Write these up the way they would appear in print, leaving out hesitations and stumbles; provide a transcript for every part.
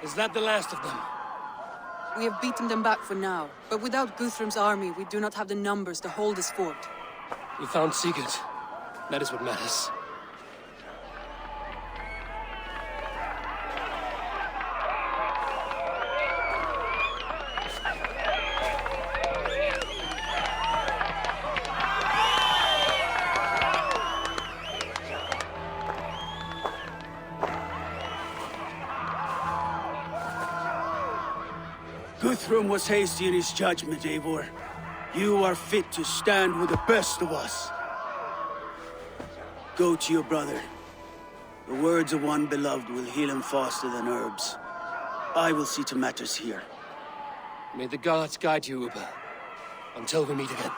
Is that the last of them? We have beaten them back for now, but without Guthrum's army, we do not have the numbers to hold this fort. We found Sigurd. That is what matters. Guthrum was hasty in his judgment, Eivor. You are fit to stand with the best of us. Go to your brother. The words of one beloved will heal him faster than herbs. I will see to matters here. May the gods guide you, Uber. Until we meet again.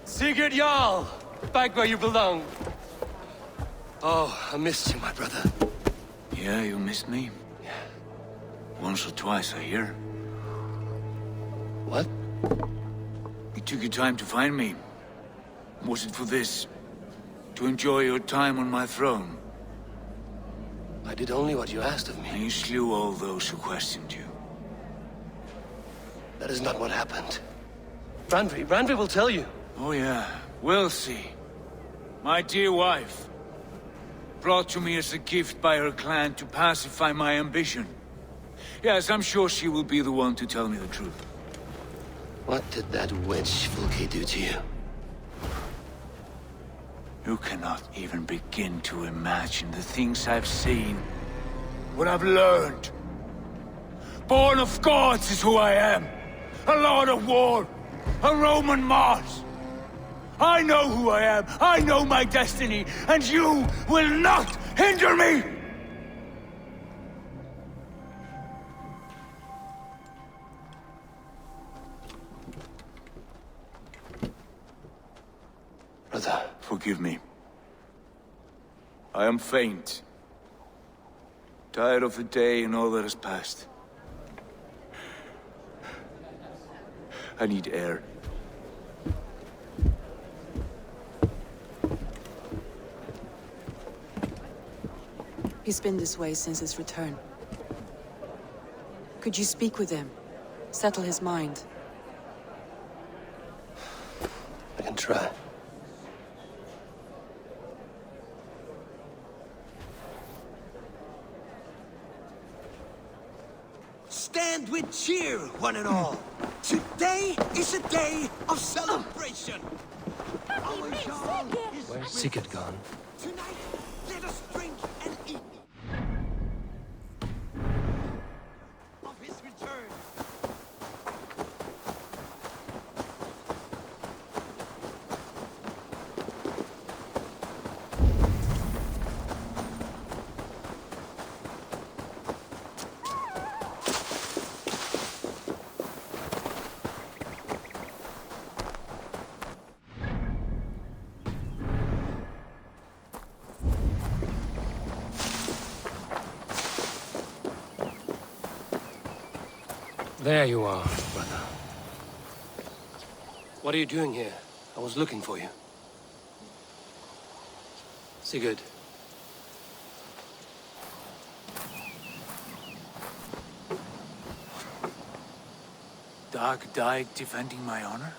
Sigurd Jarl! Back where you belong. Oh, I missed you, my brother. Yeah, you missed me? Yeah. Once or twice, I hear. What? You took your time to find me. Was it for this? To enjoy your time on my throne? I did only what you asked of me. And you slew all those who questioned you. That is not what happened. Randvi will tell you. Oh yeah, we'll see. My dear wife, brought to me as a gift by her clan to pacify my ambition. Yes, I'm sure she will be the one to tell me the truth. What did that witch Fulke do to you? You cannot even begin to imagine the things I've seen, what I've learned. Born of gods is who I am. A lord of war, a Roman Mars. I know who I am, I know my destiny, and you will not hinder me! Brother. Forgive me. I am faint. Tired of the day and all that has passed. I need air. He's been this way since his return. Could you speak with him? Settle his mind? I can try. Stand with cheer, one and all. Today is a day of celebration. Our Jarl is Where's Sigurd gone? tonight. Let us drink and eat of his return. There you are, brother. What are you doing here? I was looking for you. Sigurd. Dag died defending my honor?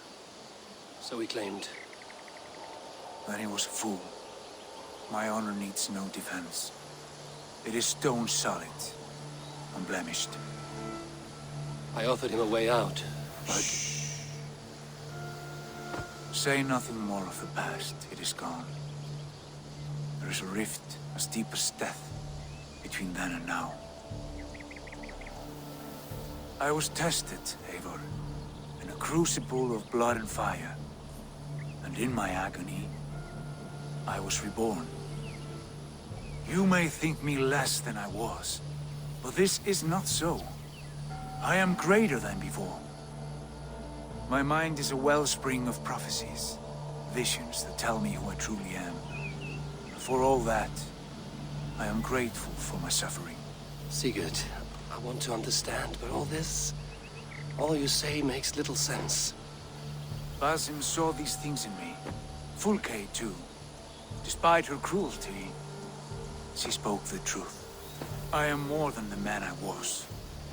So he claimed. Then he was a fool. My honor needs no defense. It is stone solid, unblemished. I offered him a way out, but... Say nothing more of the past. It is gone. There is a rift as deep as death between then and now. I was tested, Eivor, in a crucible of blood and fire. And in my agony, I was reborn. You may think me less than I was, but this is not so. I am greater than before. My mind is a wellspring of prophecies, visions that tell me who I truly am. For all that, I am grateful for my suffering. Sigurd, I want to understand, but all you say makes little sense. Basim saw these things in me. Fulke, too. Despite her cruelty, she spoke the truth. I am more than the man I was.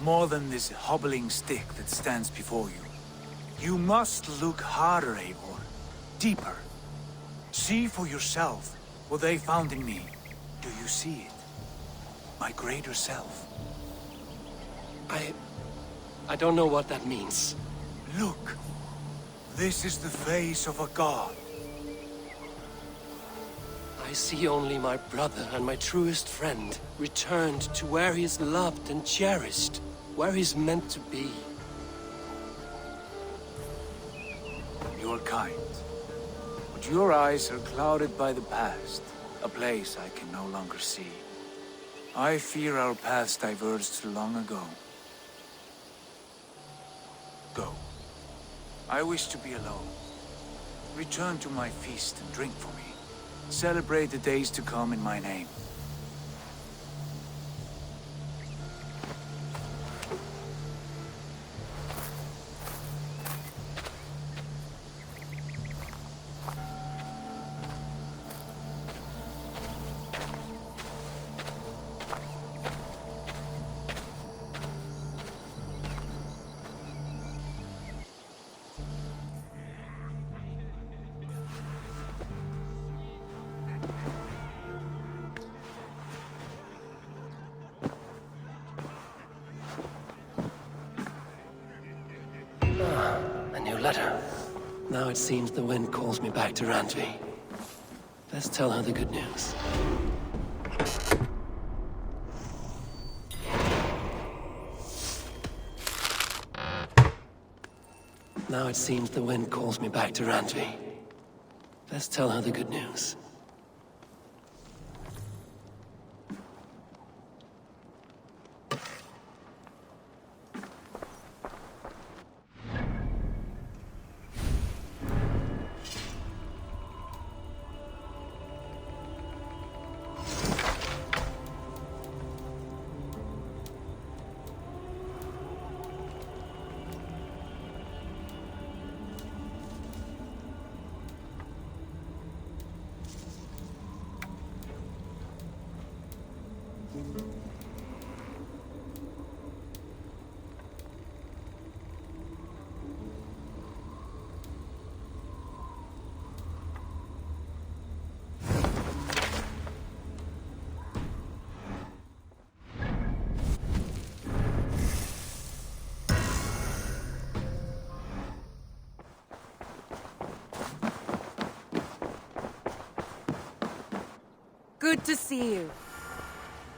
More than this hobbling stick that stands before you. You must look harder, Eivor. Deeper. See for yourself what they found in me. Do you see it? My greater self. I don't know what that means. Look. This is the face of a god. I see only my brother and my truest friend returned to where he is loved and cherished, where he's meant to be. You are kind. But your eyes are clouded by the past, a place I can no longer see. I fear our paths diverged long ago. Go. I wish to be alone. Return to my feast and drink for me. Celebrate the days to come in my name. A new letter. Now it seems the wind calls me back to Randvi. Let's tell her the good news. Now it seems the wind calls me back to Randvi. Let's tell her the good news. Good to see you.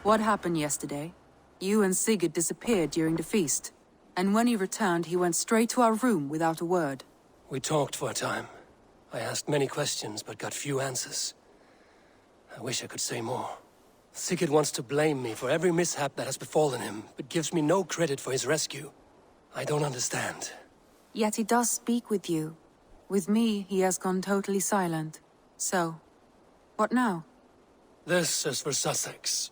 What happened yesterday? You and Sigurd disappeared during the feast. And when he returned, he went straight to our room without a word. We talked for a time. I asked many questions, but got few answers. I wish I could say more. Sigurd wants to blame me for every mishap that has befallen him, but gives me no credit for his rescue. I don't understand. Yet he does speak with you. With me, he has gone totally silent. So, what now? This is for Sussex.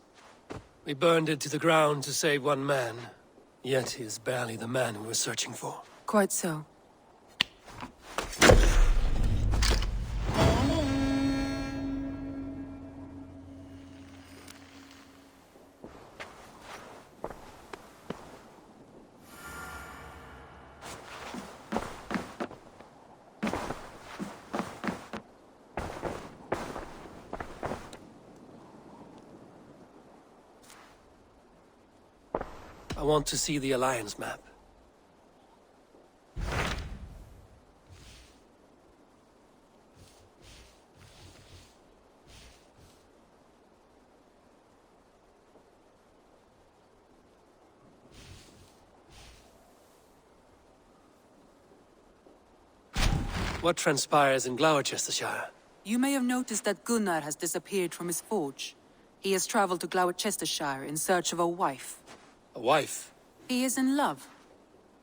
We burned it to the ground to save one man. Yet he is barely the man we were searching for. Quite so. I want to see the Alliance map. What transpires in Gloucestershire? You may have noticed that Gunnar has disappeared from his forge. He has traveled to Gloucestershire in search of a wife. A wife? He is in love.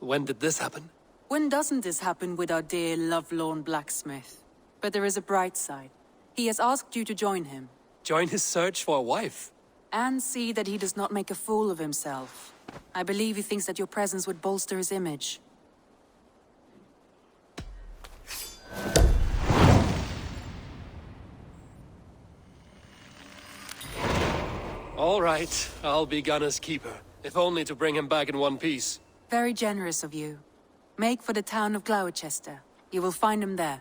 When did this happen? When doesn't this happen with our dear lovelorn blacksmith? But there is a bright side. He has asked you to join him. Join his search for a wife? And see that he does not make a fool of himself. I believe he thinks that your presence would bolster his image. All right, I'll be Gunner's keeper, if only to bring him back in one piece. Very generous of you. Make for the town of Gloucester. You will find him there.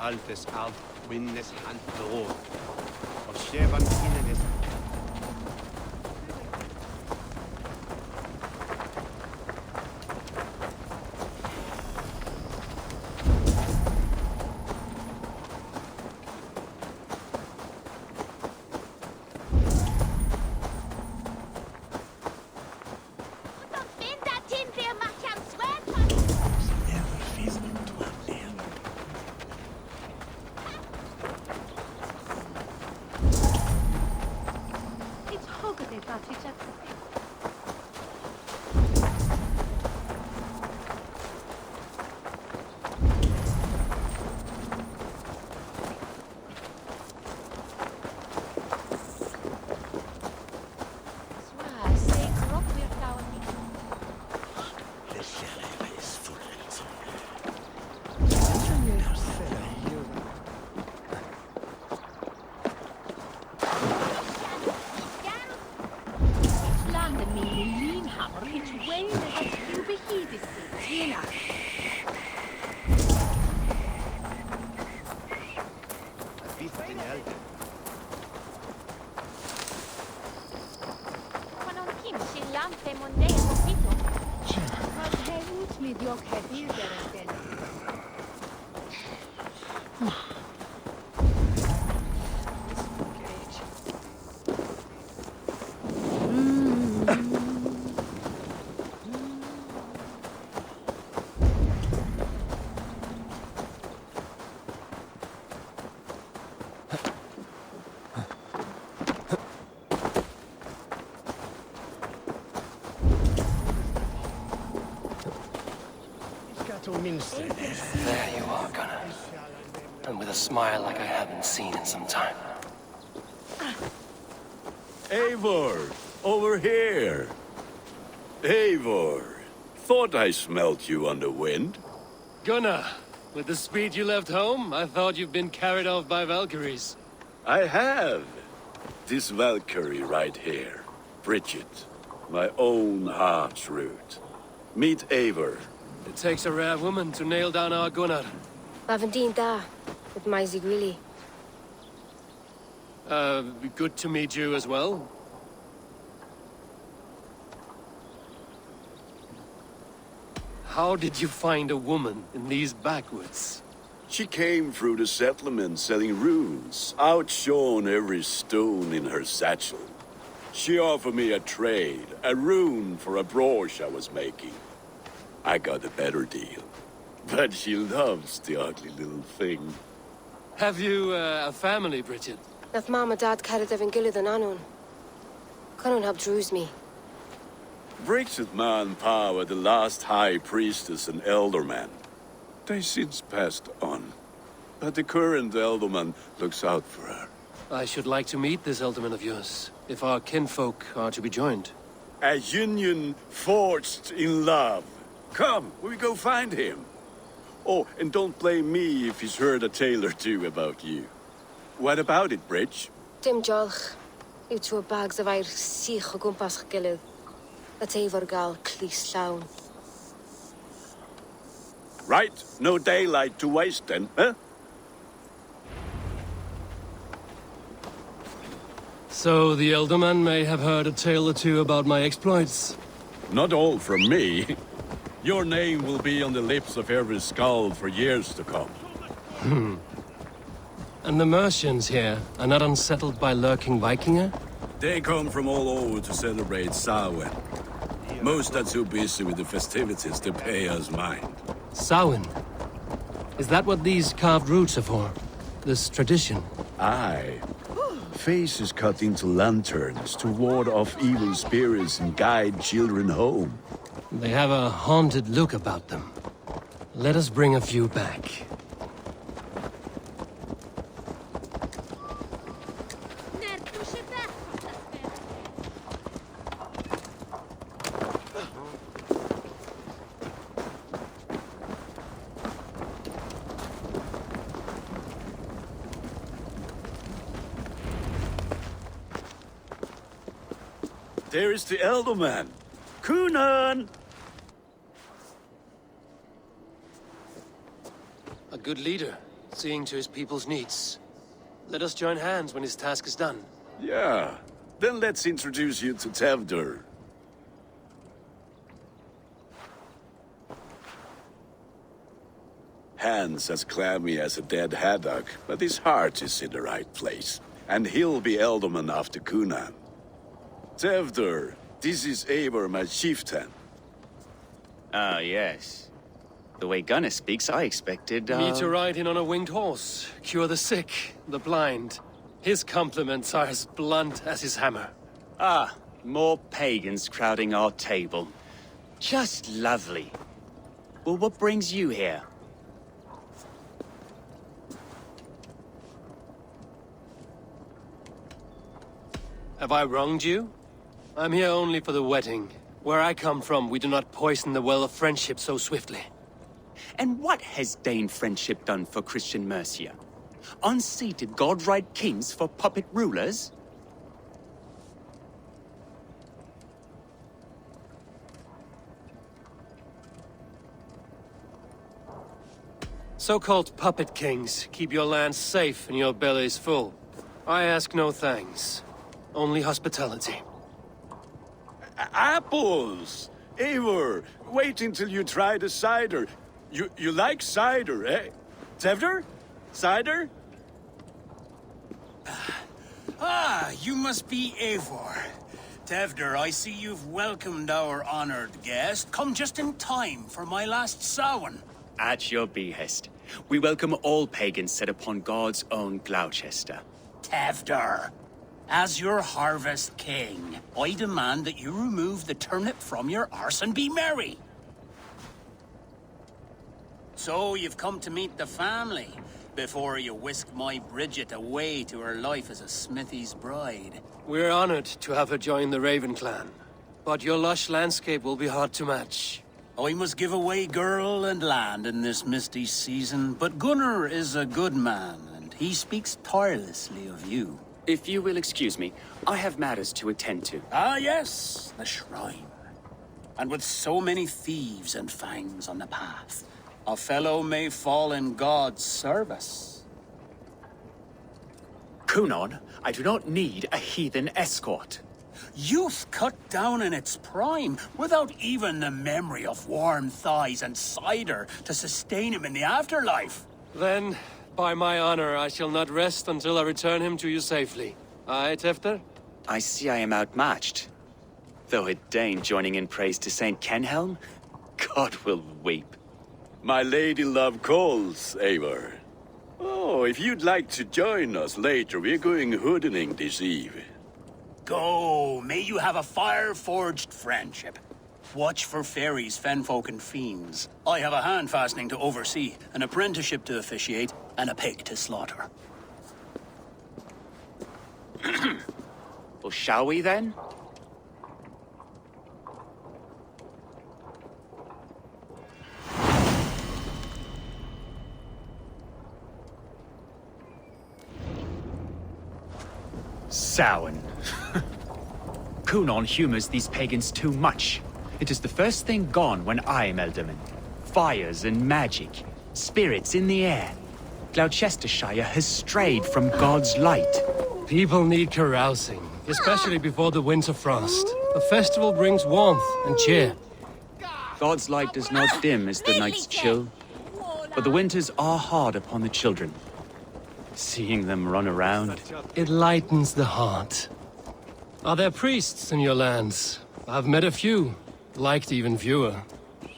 Altes alt, winnes hand beråd. Og skjevan innenes. There you are, Gunnar. And with a smile like I haven't seen in some time. Eivor, over here. Eivor, thought I smelt you on the wind. Gunnar, with the speed you left home, I thought you've been carried off by Valkyries. I have. This Valkyrie right here. Bridget, my own heart's root. Meet Eivor. It takes a rare woman to nail down our Gunnar. Lavendine da, with my Zigwili. Good to meet you as well. How did you find a woman in these backwoods? She came through the settlement selling runes, outshone every stone in her satchel. She offered me a trade, a rune for a brooch I was making. I got a better deal. But she loves the ugly little thing. Have you a family, Bridget? Naf mom and dad carried evan gilid an anun. Cannon help druise me. Bridget Man Pa, the last high priestess and elderman. They since passed on. But the current elderman looks out for her. I should like to meet this elderman of yours, if our kinfolk are to be joined. A union forged in love. Come, we go find him. Oh, and don't blame me if he's heard a tale or two about you. What about it, Bridge? Dim jolch. You two bags of air sich o gwmpas gilid. That Eivor gal clis llawn. Right, no daylight to waste then, huh? So the elderman may have heard a tale or two about my exploits. Not all from me. Your name will be on the lips of every skull for years to come. And the Mercians here are not unsettled by lurking Vikinger? They come from all over to celebrate Samhain. Most are too busy with the festivities to pay us mind. Samhain? Is that what these carved roots are for? This tradition? Aye. Faces cut into lanterns to ward off evil spirits and guide children home. They have a haunted look about them. Let us bring a few back. There is the Elderman. Kunan! A good leader, seeing to his people's needs. Let us join hands when his task is done. Yeah. Then let's introduce you to Tevdur. Hands as clammy as a dead haddock, but his heart is in the right place. And he'll be Elderman after Kunan. Tevdur, this is Eivor, my chieftain. Ah, yes. The way Gunnar speaks, I expected, Me to ride in on a winged horse, cure the sick, the blind. His compliments are as blunt as his hammer. Ah, more pagans crowding our table. Just lovely. Well, what brings you here? Have I wronged you? I'm here only for the wedding. Where I come from, we do not poison the well of friendship so swiftly. And what has Dane friendship done for Christian Mercia? Unseated godright kings for puppet rulers? So-called puppet kings keep your lands safe and your bellies full. I ask no thanks. Only hospitality. Apples! Eivor, wait until you try the cider. You like cider, eh? Tevdur? Cider? Ah, you must be Eivor. Tevder, I see you've welcomed our honored guest. Come just in time for my last Samhain. At your behest. We welcome all pagans set upon God's own Gloucester. Tevder, as your harvest king, I demand that you remove the turnip from your arse and be merry. So you've come to meet the family before you whisk my Bridget away to her life as a smithy's bride. We're honored to have her join the Raven clan. But your lush landscape will be hard to match. I must give away girl and land in this misty season, but Gunnar is a good man, and he speaks tirelessly of you. If you will excuse me, I have matters to attend to. Ah, yes, the shrine. And with so many thieves and fangs on the path, a fellow may fall in God's service. Kunon, I do not need a heathen escort. Youth cut down in its prime, without even the memory of warm thighs and cider to sustain him in the afterlife. Then, by my honor, I shall not rest until I return him to you safely. Aye, Tefter? I see I am outmatched. Though a Dane joining in praise to Saint Kenhelm, God will weep. My lady love calls, Eivor. Oh, if you'd like to join us later, we're going hoodening this eve. Go, may you have a fire-forged friendship. Watch for fairies, fenfolk, and fiends. I have a hand fastening to oversee, an apprenticeship to officiate, and a pig to slaughter. Well, shall we then? Samhain. Kunon humors these pagans too much. It is the first thing gone when I am Elderman. Fires and magic, spirits in the air. Gloucestershire has strayed from God's light. People need carousing, especially before the winter frost. A festival brings warmth and cheer. God's light does not dim as the nights chill, but the winters are hard upon the children. Seeing them run around, It lightens the heart. Are there priests in your lands? I've met a few, liked even fewer.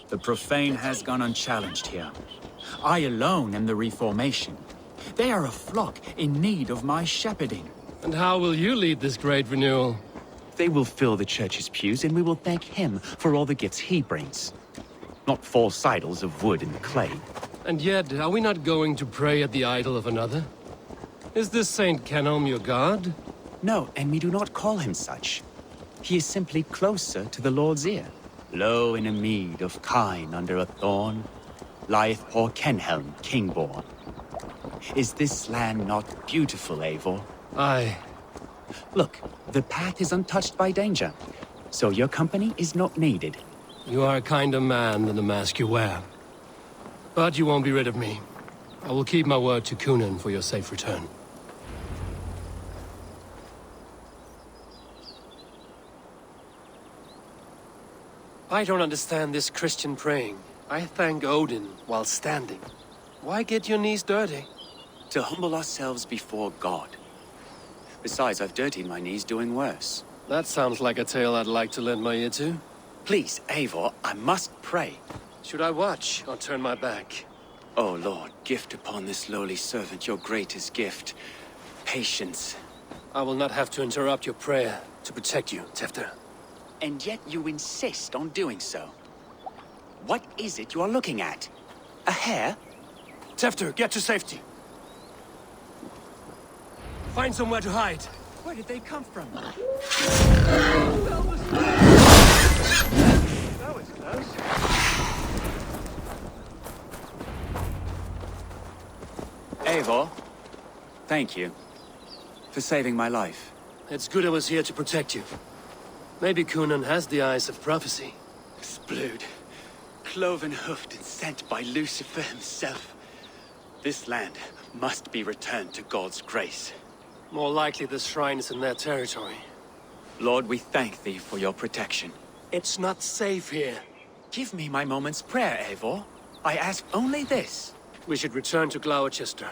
The profane has gone unchallenged here. I alone am the Reformation. They are a flock in need of my shepherding. And how will you lead this great renewal? they will fill the church's pews, and we will thank him for all the gifts he brings. Not false idols of wood and clay. And yet, are we not going to pray at the idol of another? Is this Saint Kenelm your god? No, and we do not call him such. He is simply closer to the Lord's ear. Low in a mead of kine under a thorn, lieth poor Kenhelm, king-born. Is this land not beautiful, Eivor? Aye. Look, the path is untouched by danger, so your company is not needed. You are a kinder man than the mask you wear. But you won't be rid of me. I will keep my word to Kunan for your safe return. I don't understand this Christian praying. I thank Odin while standing. Why get your knees dirty? To humble ourselves before God. Besides, I've dirtied my knees doing worse. That sounds like a tale I'd like to lend my ear to. Please, Eivor, I must pray. Should I watch or turn my back? Oh Lord, gift upon this lowly servant your greatest gift. Patience. I will not have to interrupt your prayer to protect you, Tefter. And yet you insist on doing so. What is it you are looking at? A hare? Tefter, get to safety. Find somewhere to hide. Where did they come from? That was close. Eivor, thank you for saving my life. It's good I was here to protect you. Maybe Kunan has the eyes of prophecy. Splood, cloven-hoofed and sent by Lucifer himself. This land must be returned to God's grace. More likely the shrine is in their territory. Lord, we thank thee for your protection. It's not safe here. Give me my moment's prayer, Eivor. I ask only this. We should return to Gloucester.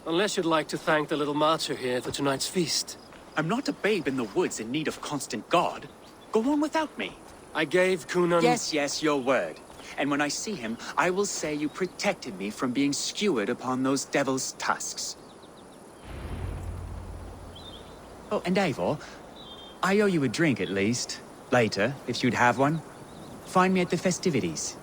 Unless you'd like to thank the little martyr here for tonight's feast. I'm not a babe in the woods in need of constant guard. Go on without me. I gave Kunan... Yes, your word. And when I see him, I will say you protected me from being skewered upon those devil's tusks. Oh, and Eivor, I owe you a drink at least. Later, if you'd have one. Find me at the festivities.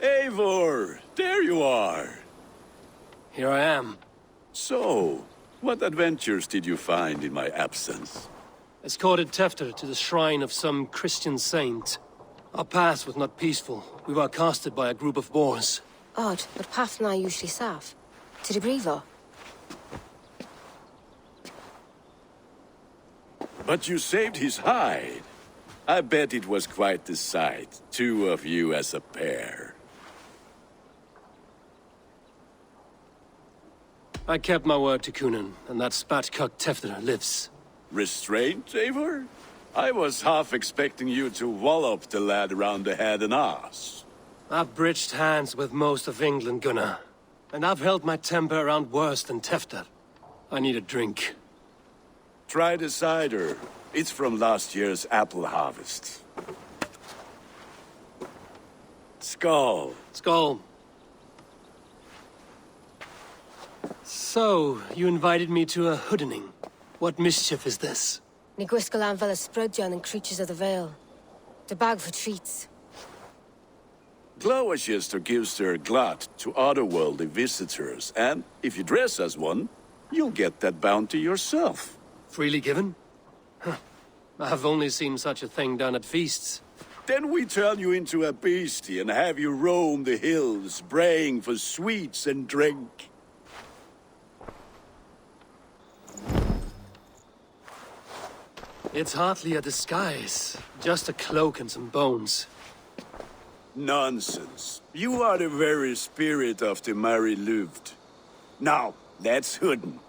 Eivor, there you are. Here I am. So, what adventures did you find in my absence? Escorted Tefter to the shrine of some Christian saint. Our path was not peaceful. We were accosted by a group of boars. Odd, but path na usually safe. To the Brivo. But you saved his hide. I bet it was quite the sight, two of you as a pair. I kept my word to Kunan, and that spatcuck Tefter lives. Restraint, Eivor? I was half expecting you to wallop the lad around the head and ass. I've bridged hands with most of England, Gunnar. And I've held my temper around worse than Tefter. I need a drink. Try the cider. It's from last year's apple harvest. Skull. Skull. So, you invited me to a hoodening. What mischief is this? Ni gwisgalan fel ysbrydion and creatures of the Vale. The bag for treats. Gloucester gives their glut to otherworldly visitors, and if you dress as one, you'll get that bounty yourself. Freely given? Huh. I've only seen such a thing done at feasts. Then we turn you into a beastie and have you roam the hills, braying for sweets and drink. It's hardly a disguise. Just a cloak and some bones. Nonsense. You are the very spirit of the Mary Louved. Now, let's hooden.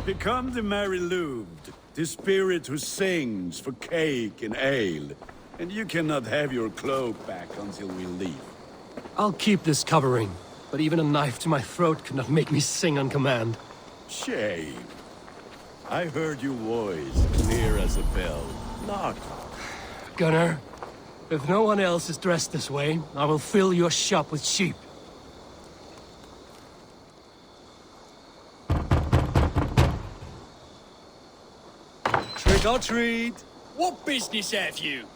Become the Mary Louved, the spirit who sings for cake and ale. And you cannot have your cloak back until we leave. I'll keep this covering, but even a knife to my throat could not make me sing on command. Shame. I heard your voice clear as a bell. Knock. Gunnar, if no one else is dressed this way, I will fill your shop with sheep. Trick or treat! What business have you?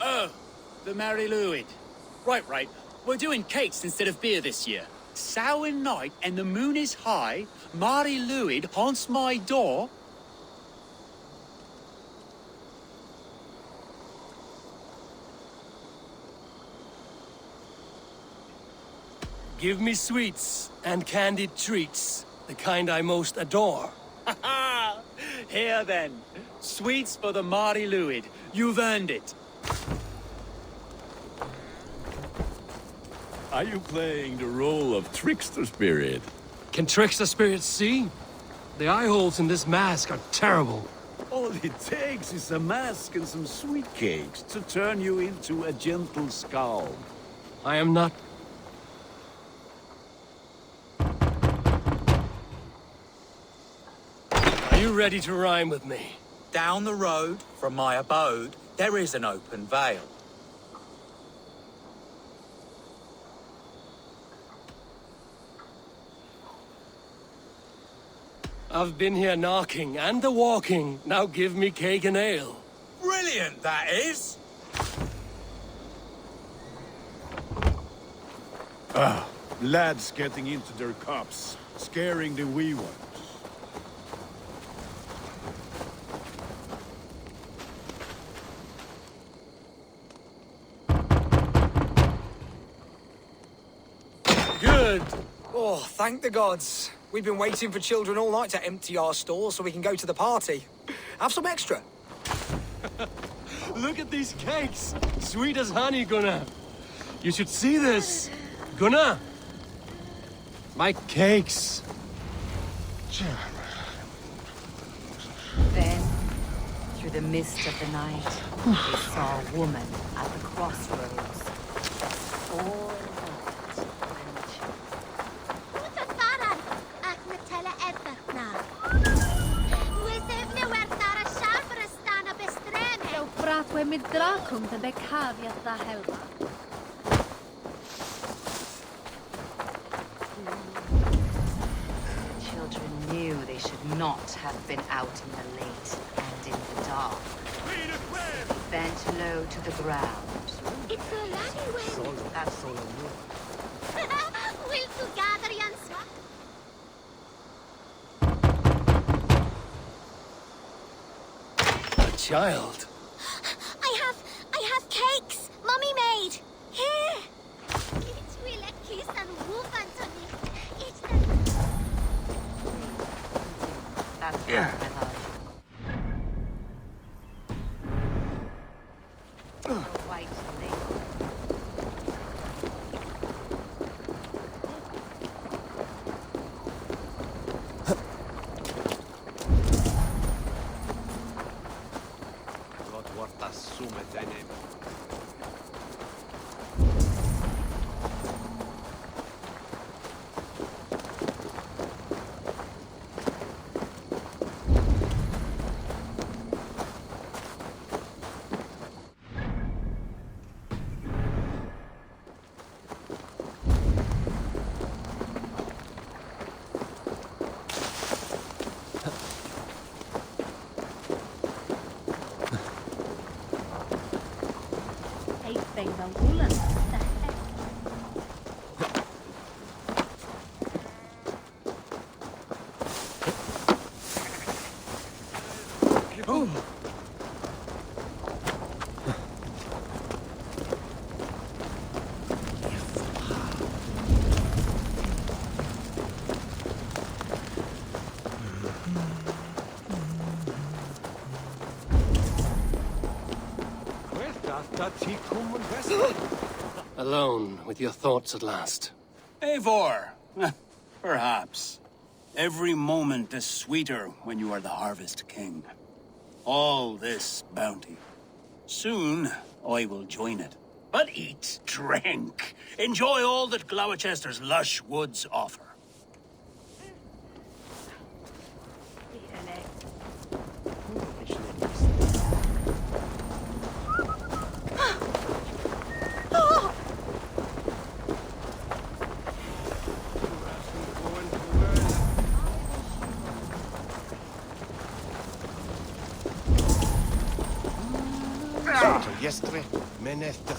Oh, the Mary Louid. Right. We're doing cakes instead of beer this year. Samhain night and the moon is high. Mary Louid haunts my door. Give me sweets and candied treats, the kind I most adore. Ha! Here then, sweets for the Mari Luid. You've earned it. Are you playing the role of trickster spirit? Can trickster spirits see? The eye holes in this mask are terrible. All it takes is a mask and some sweet cakes to turn you into a gentle skull. I am not... Are you ready to rhyme with me? Down the road from my abode, there is an open vale. I've been here knocking and the walking. Now give me cake and ale. Brilliant, that is! Lads getting into their cups, scaring the wee ones. Good. Oh, Oh, thank the gods. We've been waiting for children all night to empty our stores so we can go to the party. Have some extra. Look at these cakes! Sweet as honey, Gunnar. You should see this. Gunnar! My cakes. Then, through the mist of the night, they saw a woman at the crossroads. All children knew they should not have been out in the late and in the dark. Bent low to the ground. It's a laddie win. That's all. Will to gather and swap. A child. I have cakes. Mummy made. Here. It will a kiss and woof, Anthony. It's the... That's Yeah. White lady. Not worth a summit enemy. Alone with your thoughts at last. Eivor, perhaps. Every moment is sweeter when you are the Harvest King. All this bounty. Soon, I will join it. But eat, drink, enjoy all that Gloucester's lush woods offer. Yesterday, meneste.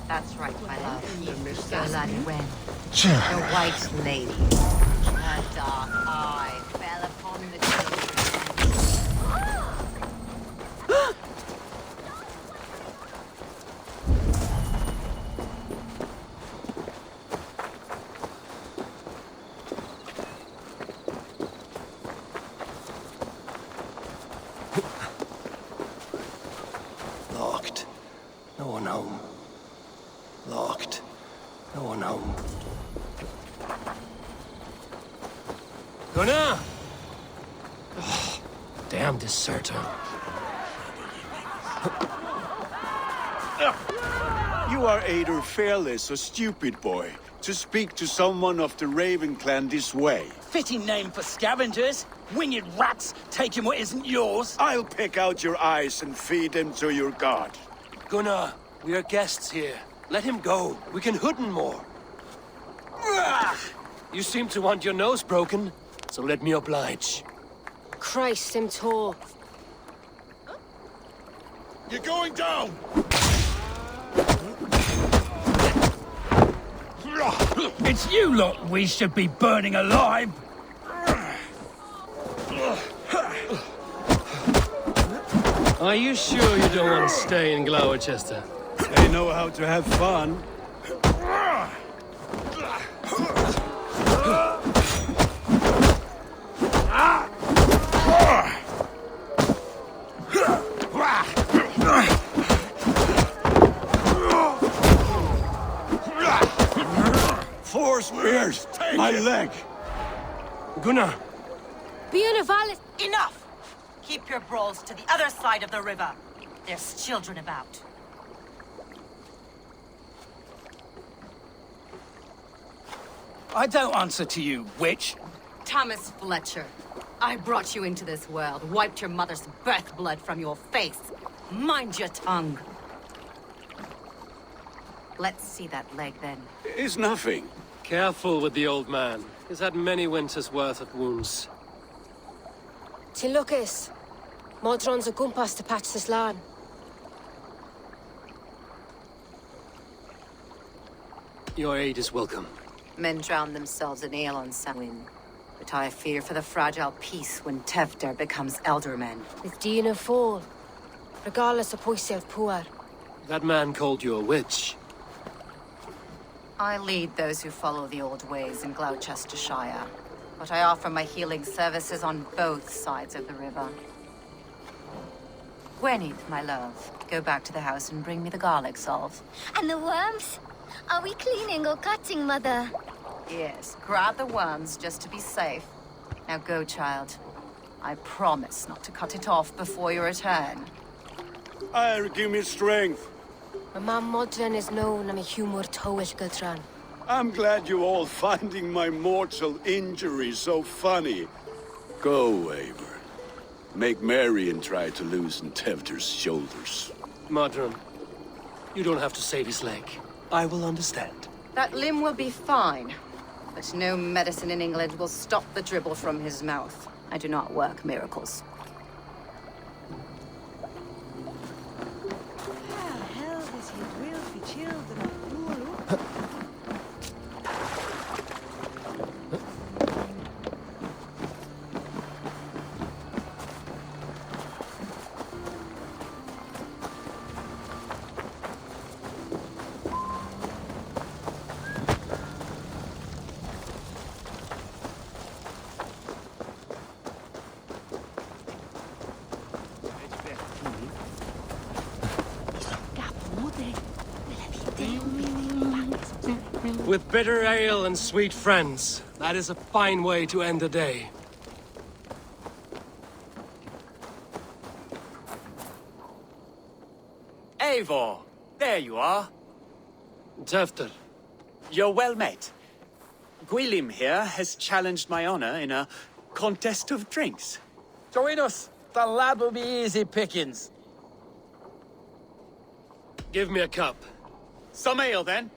That's right, my love. Yolande Wen, the White Lady. Her dark eye fell upon the children. Locked. No one home. Locked. No one home. Gunnar! Oh, damn deserter. You are either fearless or stupid, boy, to speak to someone of the Raven clan this way. Fitting name for scavengers. Winged rats taking what isn't yours. I'll pick out your eyes and feed them to your god. Gunnar, we are guests here. Let him go. We can hood him more. You seem to want your nose broken, so let me oblige. Christ, him tall. You're going down! It's you lot we should be burning alive. Are you sure you don't want to stay in Gloucester? They know how to have fun. Four spears! My leg! Gunnar! Being a Valhalla. Enough! Keep your brawls to the other side of the river. There's children about. I don't answer to you, witch. Thomas Fletcher, I brought you into this world, wiped your mother's birth blood from your face. Mind your tongue. Let's see that leg, then. It's nothing. Careful with the old man. He's had many winters' worth of wounds. Till Lucas. Modron's a gumpas to patch this land. Your aid is welcome. Men drown themselves in ale on Samhain. But I fear for the fragile peace when Tevder becomes eldermen. With Dean and fall. Regardless of yourself poor. That man called you a witch. I lead those who follow the old ways in Gloucestershire. But I offer my healing services on both sides of the river. Gweneth, my love, go back to the house and bring me the garlic salve. And the worms? Are we cleaning or cutting, Mother? Yes, grab the worms just to be safe. Now go, child. I promise not to cut it off before you return. Give me strength. My mom Modron is known I'm a humor towish Gultran. I'm glad you all finding my mortal injury so funny. Go, Eivor. Make merry and try to loosen Tevder's shoulders. Modron, you don't have to save his leg. I will understand. That limb will be fine. But no medicine in England will stop the dribble from his mouth. I do not work miracles. With bitter ale and sweet friends, that is a fine way to end the day. Eivor, there you are. Tevder. You're well met. Gwilym here has challenged my honor in a contest of drinks. Join us. The lad will be easy pickings. Give me a cup. Some ale, then.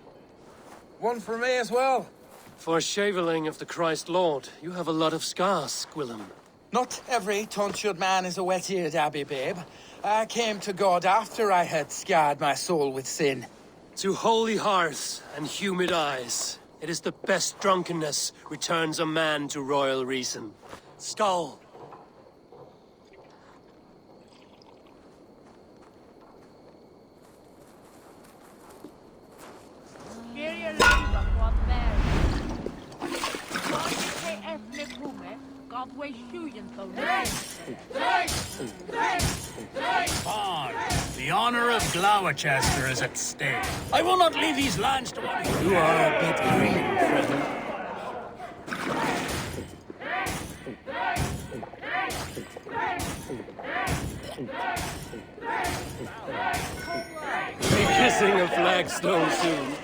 One for me as well. For a shaveling of the Christ Lord, you have a lot of scars, Gwilym. Not every tonsured man is a wet-eared Abbey, babe. I came to God after I had scarred my soul with sin. To holy hearths and humid eyes, it is the best drunkenness returns a man to royal reason. Skull! On. The honor of Gloucester is at stake. I will not leave these lands to one. You are a bit green, friend. Be kissing a flagstone soon.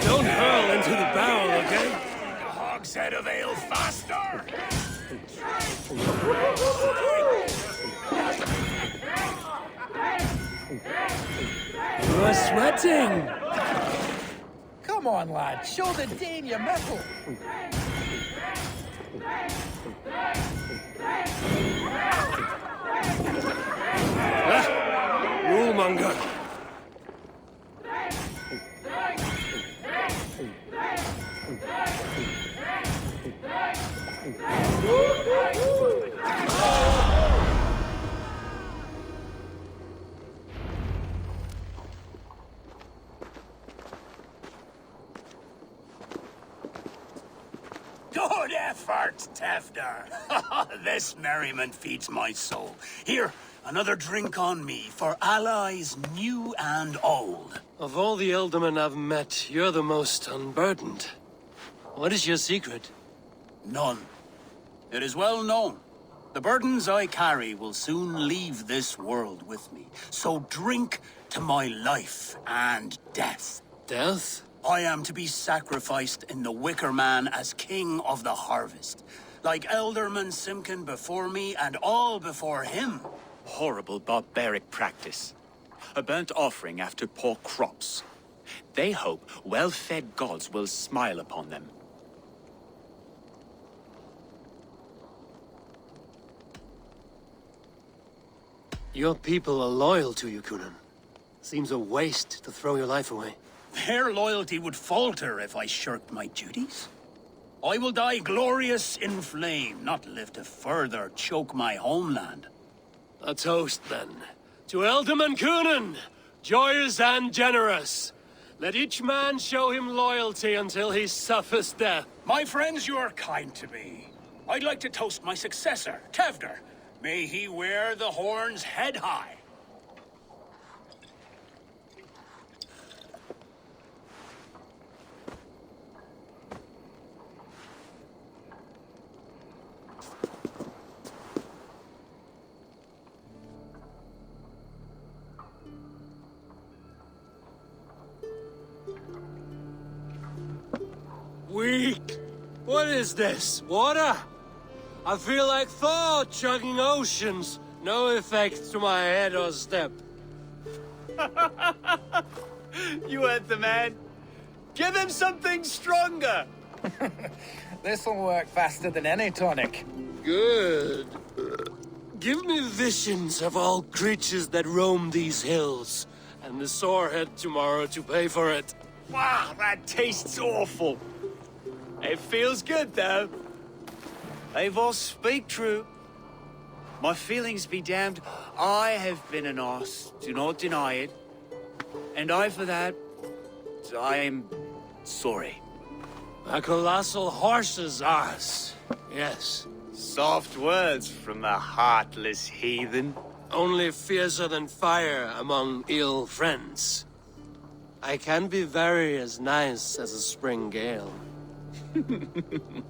Don't hurl into the barrel, okay? A hogshead of ale faster! You are sweating! Come on, lad. Show the Dane your mettle. Rulemonger! Good effort, Tevder. This merriment feeds my soul. Here, another drink on me for allies new and old. Of all the Ealdormen I've met, you're the most unburdened. What is your secret? None. It is well known. The burdens I carry will soon leave this world with me. So drink to my life and death. Death? I am to be sacrificed in the Wicker Man as king of the harvest. Like Elderman Simkin before me and all before him. Horrible barbaric practice. A burnt offering after poor crops. They hope well-fed gods will smile upon them. Your people are loyal to you, Kunan. Seems a waste to throw your life away. Their loyalty would falter if I shirked my duties. I will die glorious in flame, not live to further choke my homeland. A toast, then. To Ealdorman Kunan, joyous and generous. Let each man show him loyalty until he suffers death. My friends, you are kind to me. I'd like to toast my successor, Tevder. May he wear the horns head high. Weak! What is this? Water? I feel like Thor chugging oceans. No effect to my head or step. You heard the man. Give him something stronger. This'll work faster than any tonic. Good. Give me visions of all creatures that roam these hills, and the sorehead tomorrow to pay for it. Wow, that tastes awful. It feels good, though. Eivor, speak true. My feelings be damned. I have been an arse, do not deny it. And I, for that, I am sorry. A colossal horse's arse, yes. Soft words from the heartless heathen. Only fiercer than fire among ill friends. I can be very as nice as a spring gale. And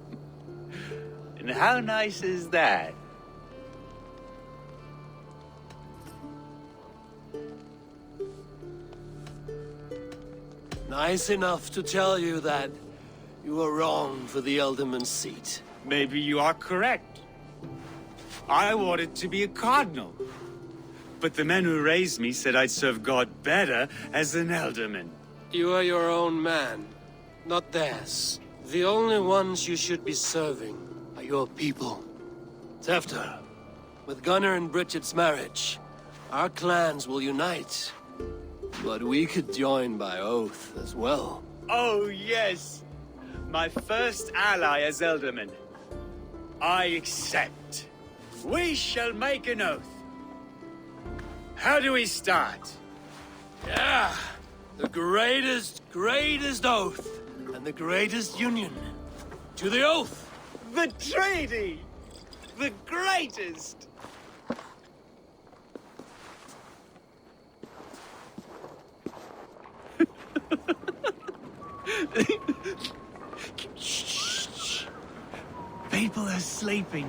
how nice is that? Nice enough to tell you that you were wrong for the Ealdorman's seat. Maybe you are correct. I wanted to be a cardinal. But the men who raised me said I'd serve God better as an Ealdorman. You are your own man, not theirs. The only ones you should be serving are your people. Tefter, with Gunnar and Bridget's marriage, our clans will unite. But we could join by oath as well. Oh, yes. My first ally as Elderman. I accept. We shall make an oath. How do we start? Yeah! The greatest oath, and the greatest union. To the oath! The treaty! The greatest! Shh. People are sleeping.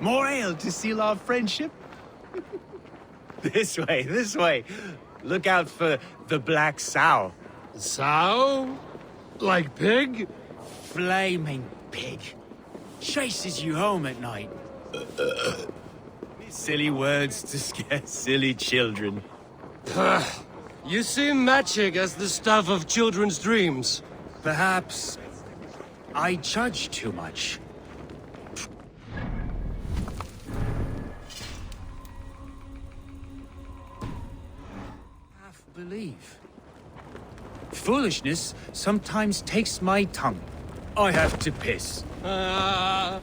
More ale to seal our friendship? This way. Look out for the black sow. Sow? Like pig? Flaming pig. Chases you home at night. Silly words to scare silly children. You see magic as the stuff of children's dreams. Perhaps I judge too much. Half believe. Foolishness sometimes takes my tongue. I have to piss. A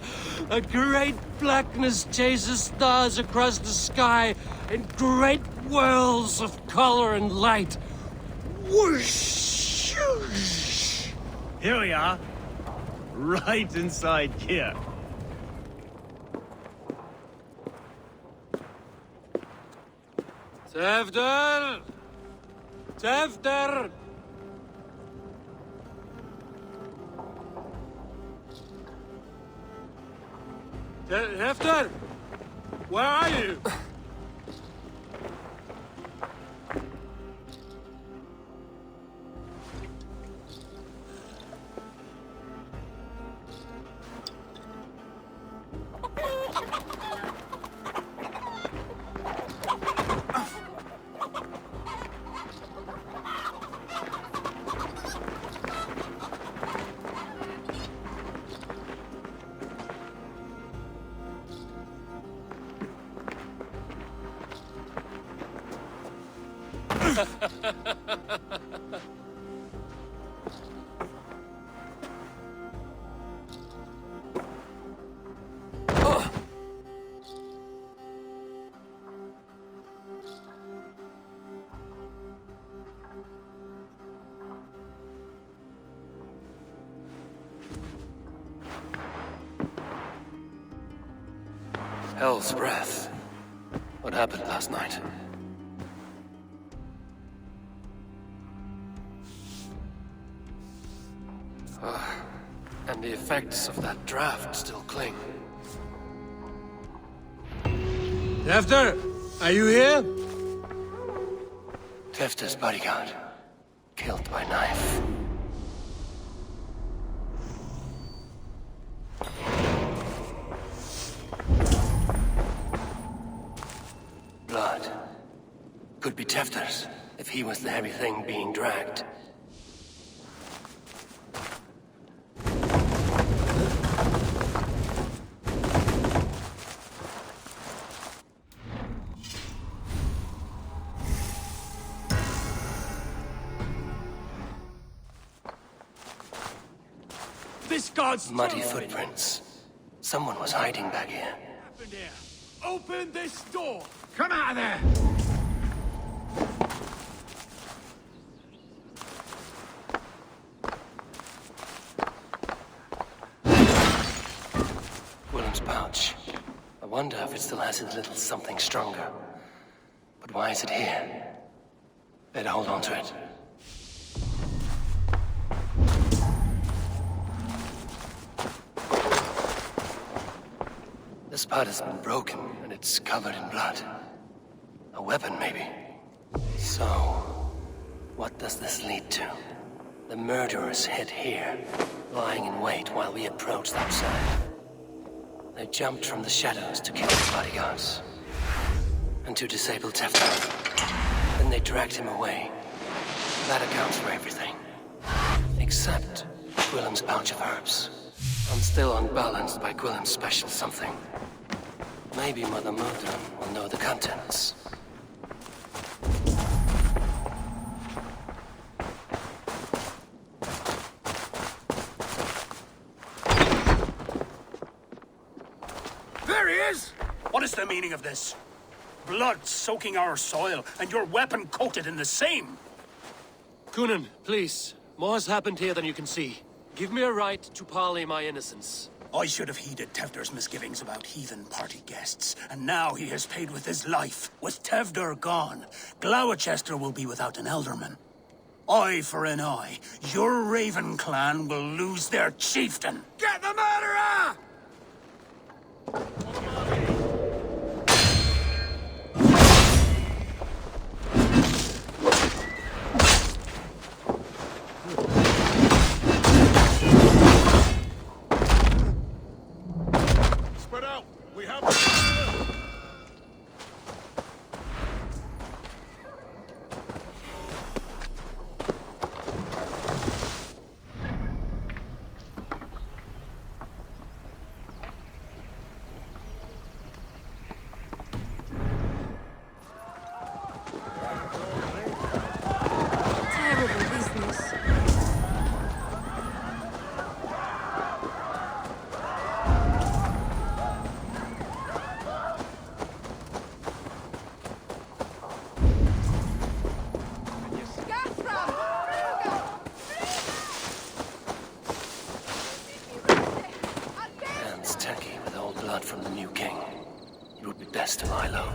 great blackness chases stars across the sky in great whirls of color and light. Whoosh! Here we are. Right inside here. Tefter! Tefter! Tefter! Where are you? Hell's breath. What happened last night? And the effects of that draft still cling. Tefter! Are you here? Tefter's bodyguard. Killed by knife. Blood. Could be Tefter's, if he was the heavy thing being dragged. This god's Muddy footprints. Someone was hiding back here. Open this door! Come out of there! Willem's pouch. I wonder if it still has his little something stronger. But why is it here? Better hold on to it. This part has been broken, and it's covered in blood. A weapon, maybe. So, what does this lead to? The murderers hid here, lying in wait while we approached outside. They jumped from the shadows to kill the bodyguards. And to disable Tefter. Then they dragged him away. That accounts for everything. Except Willem's pouch of herbs. I'm still unbalanced by Gwilym's special something. Maybe Mother Modron will know the contents. There he is! What is the meaning of this? Blood soaking our soil, and your weapon coated in the same! Kunan, please. More has happened here than you can see. Give me a right to parley my innocence. I should have heeded Tevder's misgivings about heathen party guests, and now he has paid with his life. With Tevder gone, Gloucester will be without an elderman. Eye for an eye. Your Raven clan will lose their chieftain. Get the murderer! Spread out! We have... Terrible business. Hands tacky with old blood from the new king. It would be best to lie low.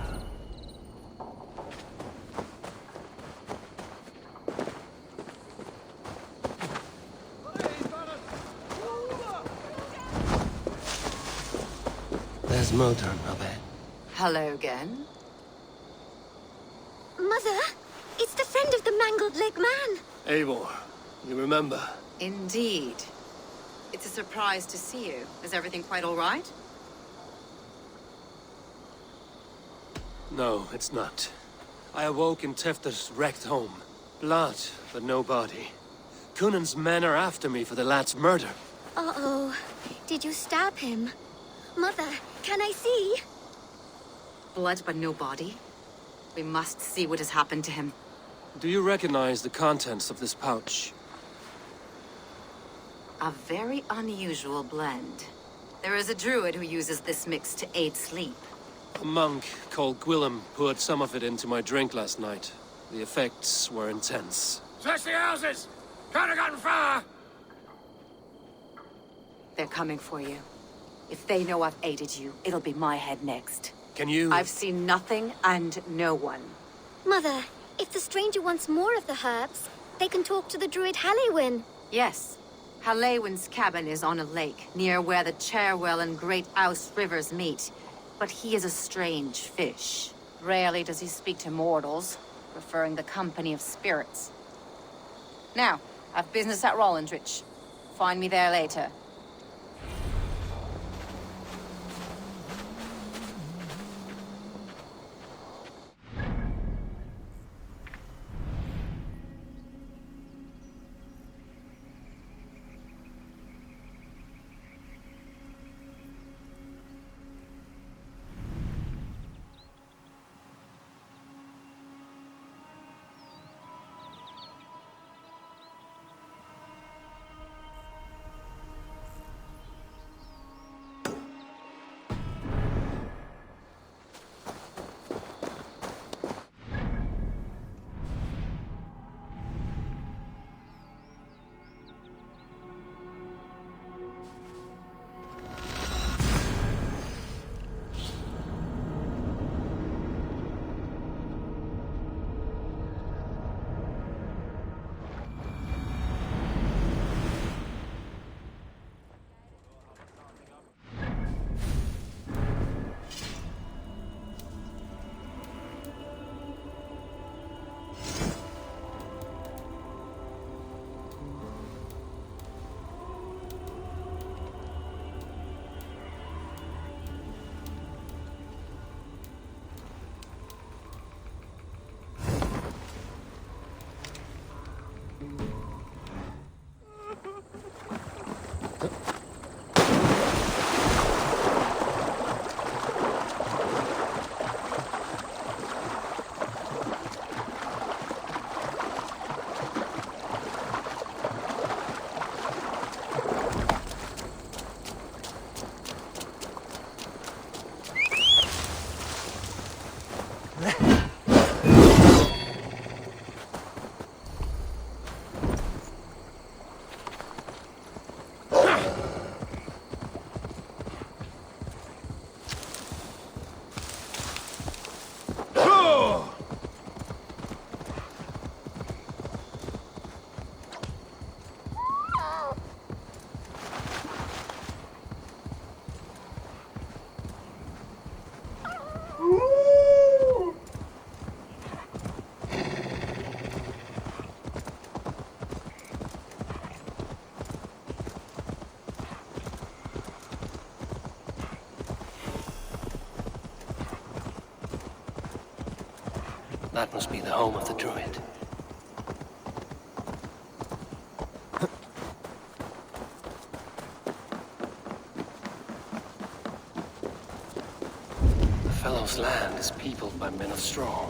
There's Modron, Abe. Hello again. Mother, it's the friend of the mangled leg man. Eivor, you remember? Indeed. It's a surprise to see you. Is everything quite all right? No, it's not. I awoke in Tefter's wrecked home. Blood, but no body. Kunan's men are after me for the lad's murder. Uh-oh. Did you stab him? Mother, can I see? Blood but no body? We must see what has happened to him. Do you recognize the contents of this pouch? A very unusual blend. There is a druid who uses this mix to aid sleep. A monk called Gwilym poured some of it into my drink last night. The effects were intense. Search the houses! Can't have gotten far! They're coming for you. If they know I've aided you, it'll be my head next. Can you... I've seen nothing and no one. Mother, if the stranger wants more of the herbs, they can talk to the druid Halewyn. Yes. Halewyn's cabin is on a lake, near where the Cherwell and Great Ouse rivers meet. But he is a strange fish. Rarely does he speak to mortals, preferring the company of spirits. Now, I've business at Rollindrich. Find me there later. That must be the home of the druid. The fellow's land is peopled by men of straw.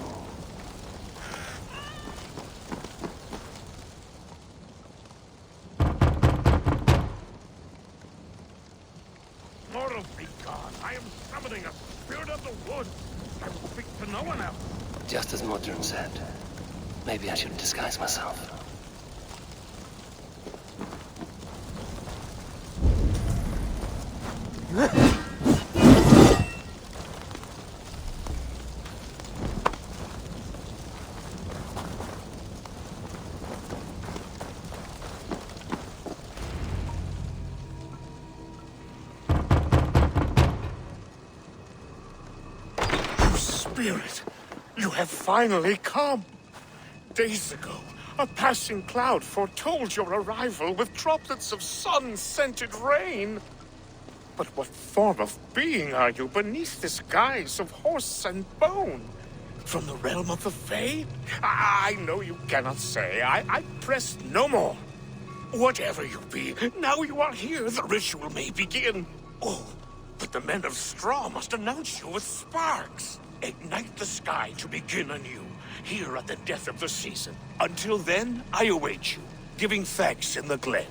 Mortal be gone. I am summoning a spirit of the wood. I will speak to no one else. Just as Modron said. Maybe I should disguise myself. Spirit, you have finally come. Days ago, a passing cloud foretold your arrival with droplets of sun-scented rain. But what form of being are you beneath this guise of horse and bone? From the realm of the Fae? I know you cannot say. I press no more. Whatever you be, now you are here, the ritual may begin. Oh, but the men of straw must announce you with sparks. Ignite the sky to begin anew, here at the death of the season. Until then, I await you, giving thanks in the glen.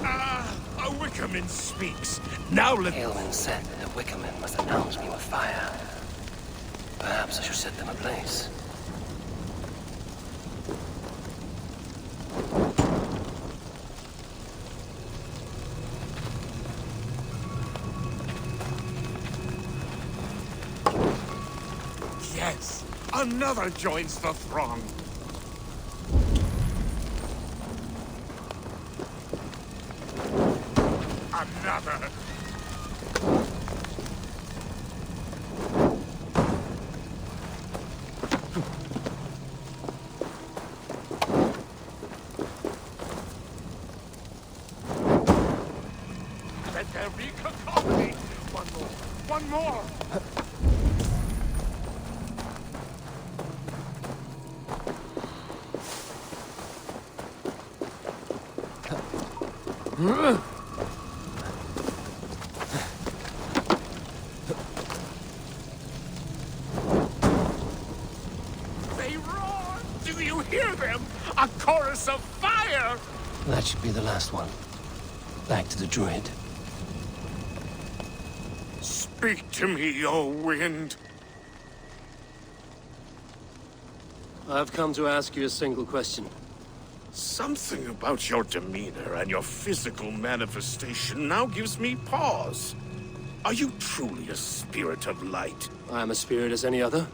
A Wickerman speaks. Now let... Aelwyn said that the Wickermen must announce me with fire. Perhaps I should set them ablaze. Yes, another joins the throng. Another. Let there be cacophony. One more. One more. They roar! Do you hear them? A chorus of fire! That should be the last one. Back to the druid. Speak to me, O wind. I've come to ask you a single question. Something about your demeanor and your physical manifestation now gives me pause. Are you truly a spirit of light? I am a spirit as any other.